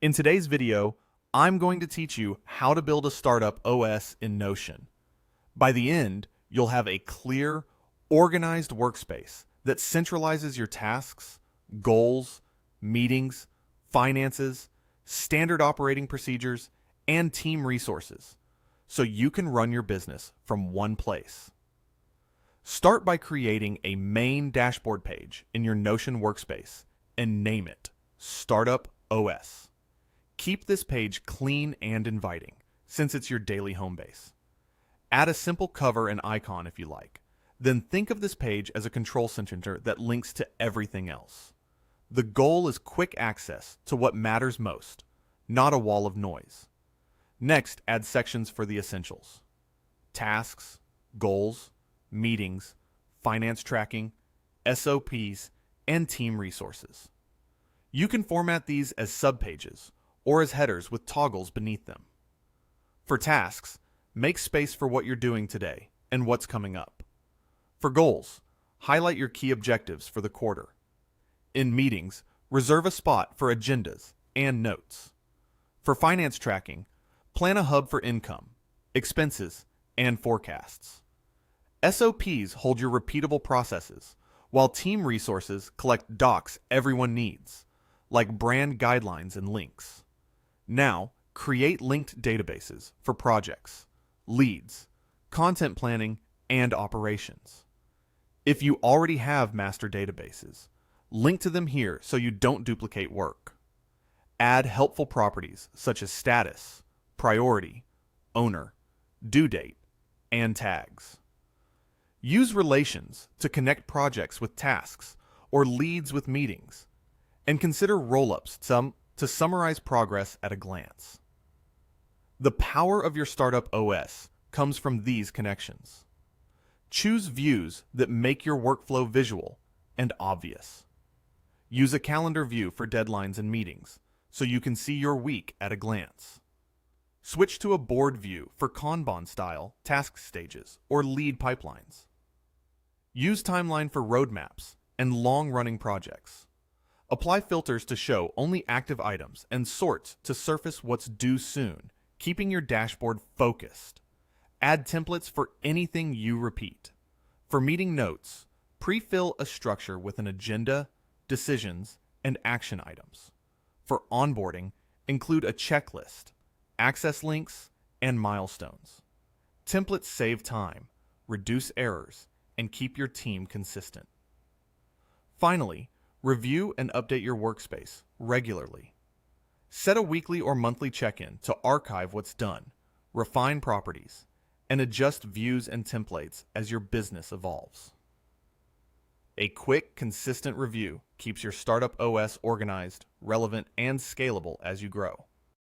In today's video, I'm going to teach you how to build a startup OS in Notion. By the end, you'll have a clear, organized workspace that centralizes your tasks, goals, meetings, finances, standard operating procedures, and team resources, so you can run your business from one place. Start by creating a main dashboard page in your Notion workspace and name it Startup OS. Keep this page clean and inviting, since it's your daily home base. Add a simple cover and icon if you like. Then think of this page as a control center that links to everything else. The goal is quick access to what matters most, not a wall of noise. Next, add sections for the essentials: tasks, goals, meetings, finance tracking, SOPs, and team resources. You can format these as subpages or as headers with toggles beneath them. For tasks, make space for what you're doing today and what's coming up. For goals, highlight your key objectives for the quarter. In meetings, reserve a spot for agendas and notes. For finance tracking, plan a hub for income, expenses, and forecasts. SOPs hold your repeatable processes, while team resources collect docs everyone needs, like brand guidelines and links. Now, create linked databases for projects, leads, content planning, and operations. If you already have master databases, link to them here so you don't duplicate work. Add helpful properties such as status, priority, owner, due date, and tags. Use relations to connect projects with tasks or leads with meetings, and consider roll-ups to summarize progress at a glance. The power of your startup OS comes from these connections. Choose views that make your workflow visual and obvious. Use a calendar view for deadlines and meetings, so you can see your week at a glance. Switch to a board view for Kanban-style task stages or lead pipelines. Use timeline for roadmaps and long-running projects. Apply filters to show only active items and sorts to surface what's due soon, keeping your dashboard focused. Add templates for anything you repeat. For meeting notes, pre-fill a structure with an agenda, decisions, and action items. For onboarding, include a checklist, access links, and milestones. Templates save time, reduce errors, and keep your team consistent. Finally, review and update your workspace regularly. Set a weekly or monthly check-in to archive what's done, refine properties, and adjust views and templates as your business evolves. A quick, consistent review keeps your startup OS organized, relevant, and scalable as you grow.